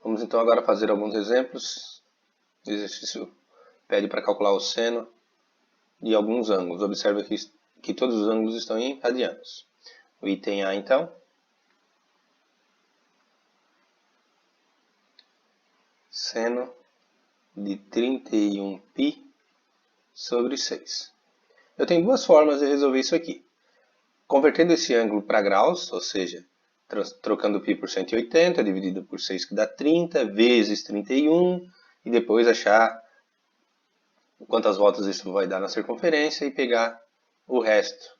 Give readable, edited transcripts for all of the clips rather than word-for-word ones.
Vamos então agora fazer alguns exemplos. O exercício pede para calcular o seno de alguns ângulos. Observe que todos os ângulos estão em radianos. O item A, então. Seno de 31π sobre 6. Eu tenho duas formas de resolver isso aqui. Convertendo esse ângulo para graus, ou seja, trocando π por 180, dividido por 6, que dá 30, vezes 31, e depois achar quantas voltas isso vai dar na circunferência e pegar o resto.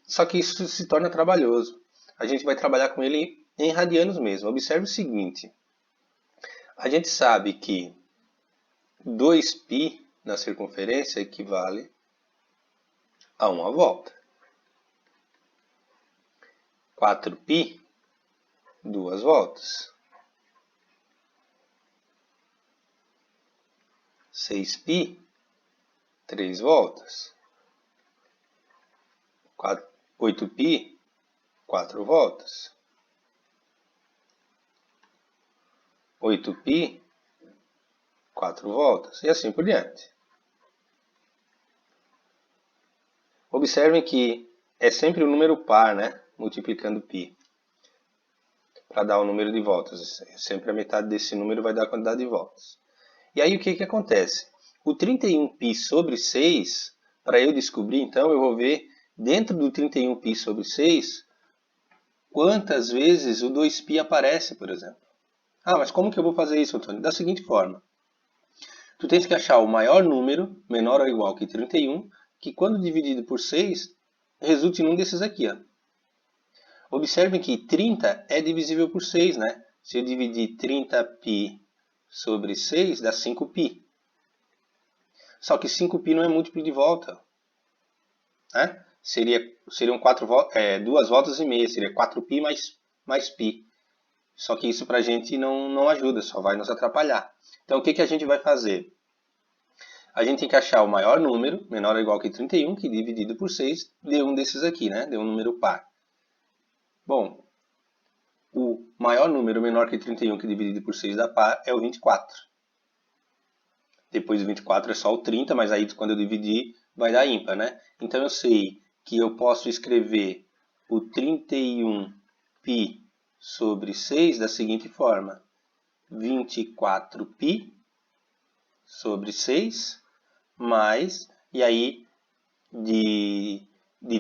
Só que isso se torna trabalhoso. A gente vai trabalhar com ele em radianos mesmo. Observe o seguinte. A gente sabe que 2π na circunferência equivale a uma volta. 4π, 2 voltas. 6π, 3 voltas. 8π, 4 voltas. 8π, 4 voltas. E assim por diante. Observem que é sempre o número par, né? Multiplicando π. Para dar o número de voltas. Sempre a metade desse número vai dar a quantidade de voltas. E aí o que acontece? O 31π sobre 6, para eu descobrir, então, eu vou ver dentro do 31π sobre 6 quantas vezes o 2π aparece, por exemplo. Ah, mas como que eu vou fazer isso, Antônio? Da seguinte forma. Tu tens que achar o maior número, menor ou igual que 31, que quando dividido por 6, resulte em um desses aqui. Ó. Observem que 30 é divisível por 6, né? Se eu dividir 30π sobre 6, dá 5π. Só que 5π não é múltiplo de volta. Né? Seriam 2 voltas e meia, seria 4π mais π. Só que isso para a gente não ajuda, só vai nos atrapalhar. Então o que a gente vai fazer? A gente tem que achar o maior número, menor ou igual que 31, que dividido por 6 deu um desses aqui, né? Deu um número par. Bom, o maior número menor que 31 que dividido por 6 dá par é o 24. Depois do 24 é só o 30, mas aí quando eu dividir vai dar ímpar, né? Então eu sei que eu posso escrever o 31π sobre 6 da seguinte forma. 24π sobre 6 mais, e aí de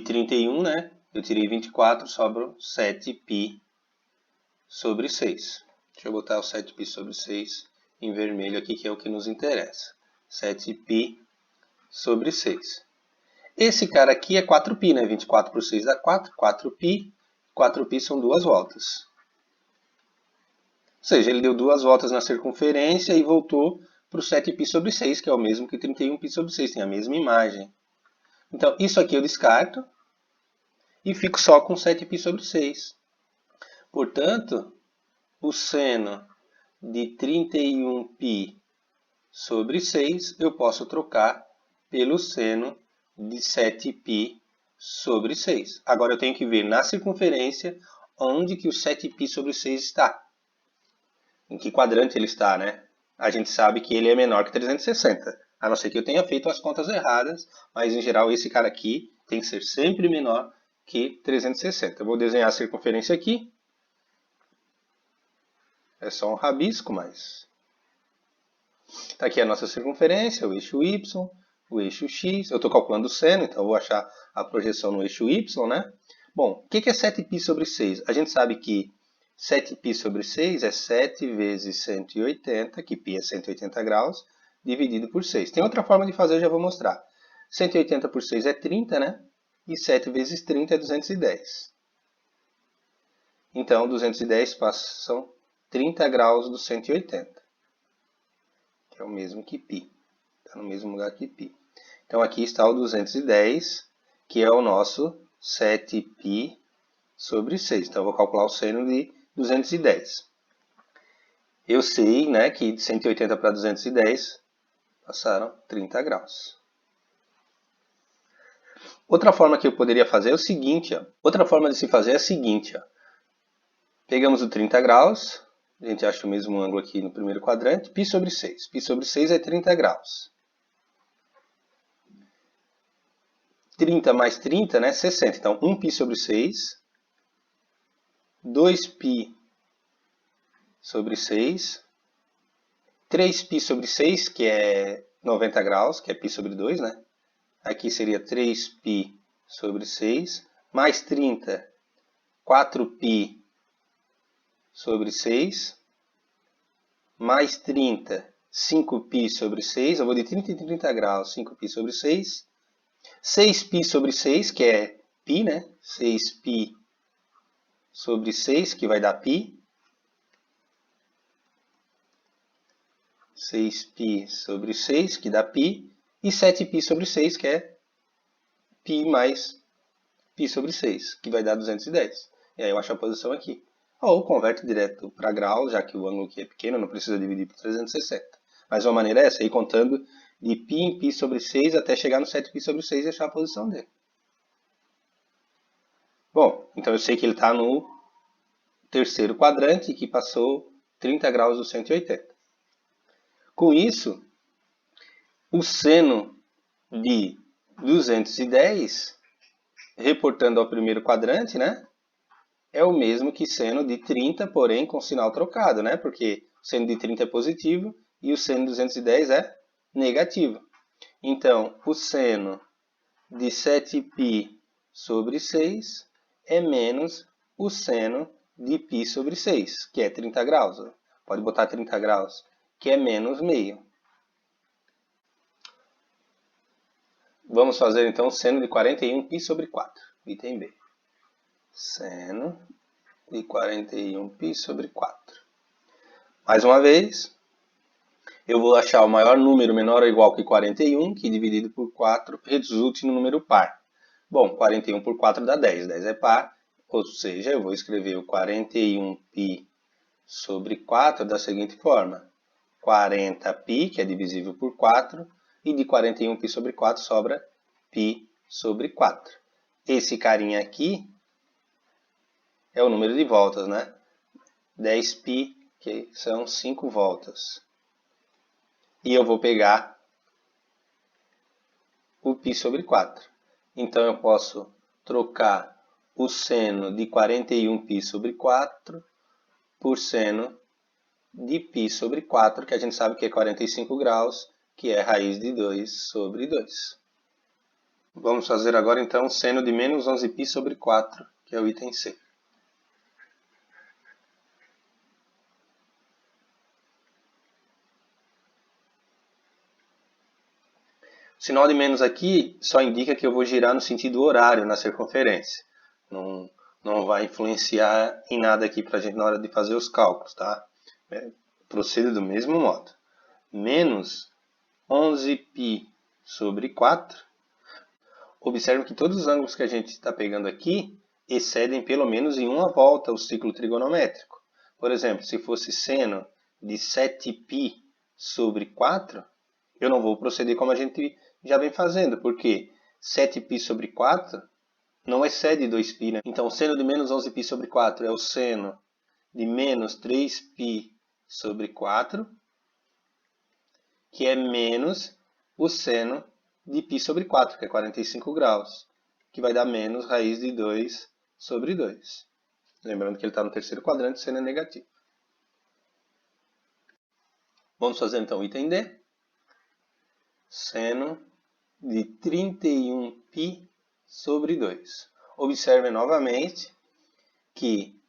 31, né? Eu tirei 24, sobra 7π sobre 6. Deixa eu botar o 7π sobre 6 em vermelho aqui, que é o que nos interessa. 7π sobre 6. Esse cara aqui é 4π, né? 24 por 6 dá 4. 4π. 4π são 2 voltas. Ou seja, ele deu 2 voltas na circunferência e voltou para o 7π sobre 6, que é o mesmo que 31π sobre 6. Tem a mesma imagem. Então, isso aqui eu descarto e fico só com 7π sobre 6. Portanto, o seno de 31π sobre 6 eu posso trocar pelo seno de 7π sobre 6. Agora eu tenho que ver na circunferência onde que o 7π sobre 6 está. Em que quadrante ele está, né? A gente sabe que ele é menor que 360. A não ser que eu tenha feito as contas erradas, mas em geral esse cara aqui tem que ser sempre menor que 360. Eu vou desenhar a circunferência aqui. É só um rabisco, mas... Está aqui a nossa circunferência, o eixo Y, o eixo X. Eu estou calculando o seno, então eu vou achar a projeção no eixo Y, né? Bom, o que é 7π sobre 6? A gente sabe que 7π sobre 6 é 7 vezes 180, que π é 180 graus, dividido por 6. Tem outra forma de fazer, eu já vou mostrar. 180 por 6 é 30, né? E 7 vezes 30 é 210. Então, 210 são 30 graus do 180. Que é o mesmo que π. Está no mesmo lugar que π. Então, aqui está o 210, que é o nosso 7π sobre 6. Então, eu vou calcular o seno de 210. Eu sei, né, que de 180 para 210 passaram 30 graus. Outra forma que eu poderia fazer é o seguinte. Ó. Outra forma de se fazer é a seguinte. Ó. Pegamos o 30 graus, A gente acha o mesmo ângulo aqui no primeiro quadrante, π sobre 6. π sobre 6 é 30 graus. 30 mais 30, né, 60. Então, 1π sobre 6, 2π sobre 6, 3π sobre 6, que é 90 graus, que é π sobre 2, né? Aqui seria 3π sobre 6, mais 30, 4π sobre 6, mais 30, 5π sobre 6, eu vou de 30 em 30 graus, 5π sobre 6, 6π sobre 6, que é π, né? 6π sobre 6, que vai dar π. 6π sobre 6, que dá π. E 7π sobre 6, que é π mais π sobre 6, que vai dar 210. E aí eu acho a posição aqui. Ou converte direto para graus, já que o ângulo aqui é pequeno, não precisa dividir por 360. Mas uma maneira é essa, ir contando de π em π sobre 6 até chegar no 7π sobre 6 e achar a posição dele. Bom, então eu sei que ele está no terceiro quadrante, que passou 30 graus do 180. Com isso, o seno de 210, reportando ao primeiro quadrante, né, é o mesmo que seno de 30, porém com sinal trocado, né, porque o seno de 30 é positivo e o seno de 210 é negativo. Então, o seno de 7π sobre 6 é menos o seno de π sobre 6, que é 30 graus. Pode botar 30 graus, que é menos meio. Vamos fazer então o seno de 41π sobre 4, item B. Seno de 41π sobre 4. Mais uma vez, eu vou achar o maior número menor ou igual que 41, que dividido por 4 resulte no número par. Bom, 41 por 4 dá 10, 10 é par, ou seja, eu vou escrever o 41π sobre 4 da seguinte forma. 40π, que é divisível por 4, e de 41π sobre 4 sobra π sobre 4. Esse carinha aqui é o número de voltas, né? 10π, que são 5 voltas. E eu vou pegar o π sobre 4. Então, eu posso trocar o seno de 41π sobre 4 por seno de π sobre 4, que a gente sabe que é 45 graus, que é raiz de 2 sobre 2. Vamos fazer agora, então, o seno de menos 11π sobre 4, que é o item C. O sinal de menos aqui só indica que eu vou girar no sentido horário na circunferência. Não vai influenciar em nada aqui para a gente na hora de fazer os cálculos, tá? Proceda do mesmo modo. Menos 11π sobre 4. Observe que todos os ângulos que a gente está pegando aqui excedem pelo menos em uma volta o ciclo trigonométrico. Por exemplo, se fosse seno de 7π sobre 4, eu não vou proceder como a gente já vem fazendo, porque 7π sobre 4 não excede 2π, né? Então, o seno de menos 11π sobre 4 é o seno de menos 3π sobre 4, que é menos o seno de π sobre 4, que é 45 graus, que vai dar menos raiz de 2 sobre 2. Lembrando que ele está no terceiro quadrante, o seno é negativo. Vamos fazer então o item D. Seno de 31π sobre 2. Observe novamente que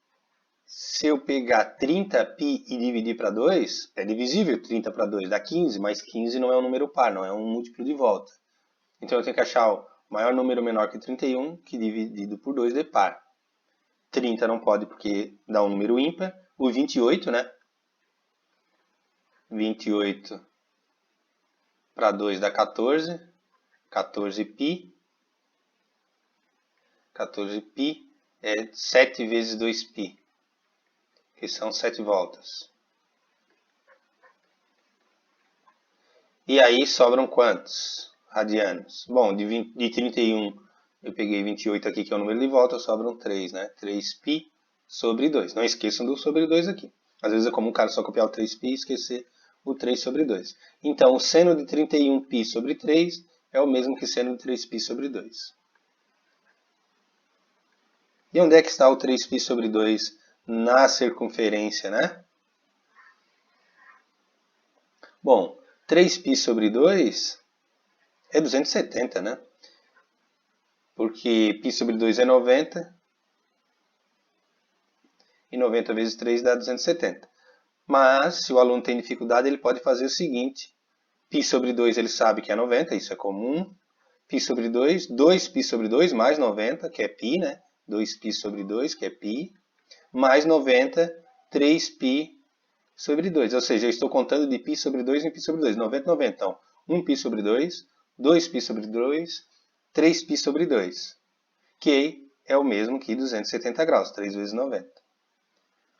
se eu pegar 30π e dividir para 2, é divisível 30 para 2, dá 15, mas 15 não é um número par, não é um múltiplo de volta. Então eu tenho que achar o maior número menor que 31, que dividido por 2 dê par. 30 não pode porque dá um número ímpar. O 28, né? 28 para 2 dá 14. 14π. 14π é 7 vezes 2π, que são 7 voltas. E aí sobram quantos radianos? Bom, de 31 eu peguei 28 aqui, que é o número de voltas, sobram 3, né? 3π sobre 2. Não esqueçam do sobre 2 aqui. Às vezes é comum o cara só copiar o 3π e esquecer o 3 sobre 2. Então, o seno de 31π sobre 3 é o mesmo que seno de 3π sobre 2. E onde é que está o 3π sobre 2 na circunferência, né? Bom, 3π sobre 2 é 270, né? Porque π sobre 2 é 90. E 90 vezes 3 dá 270. Mas, se o aluno tem dificuldade, ele pode fazer o seguinte. π sobre 2 ele sabe que é 90, isso é comum. π sobre 2, 2π sobre 2 mais 90, que é π, né? 2π sobre 2, que é π, mais 90, 3π sobre 2. Ou seja, eu estou contando de π sobre 2 em π sobre 2. 90, 90. Então, 1π sobre 2, 2π sobre 2, 3π sobre 2. Que é o mesmo que 270 graus, 3 vezes 90.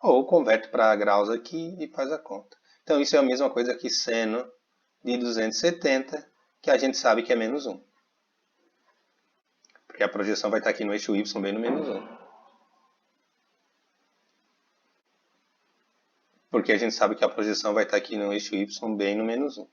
Ou converte para graus aqui e faz a conta. Então, isso é a mesma coisa que seno de 270, que a gente sabe que é menos 1. Porque a projeção vai estar aqui no eixo y bem no menos 1. Porque a gente sabe que a projeção vai estar aqui no eixo y bem no menos 1.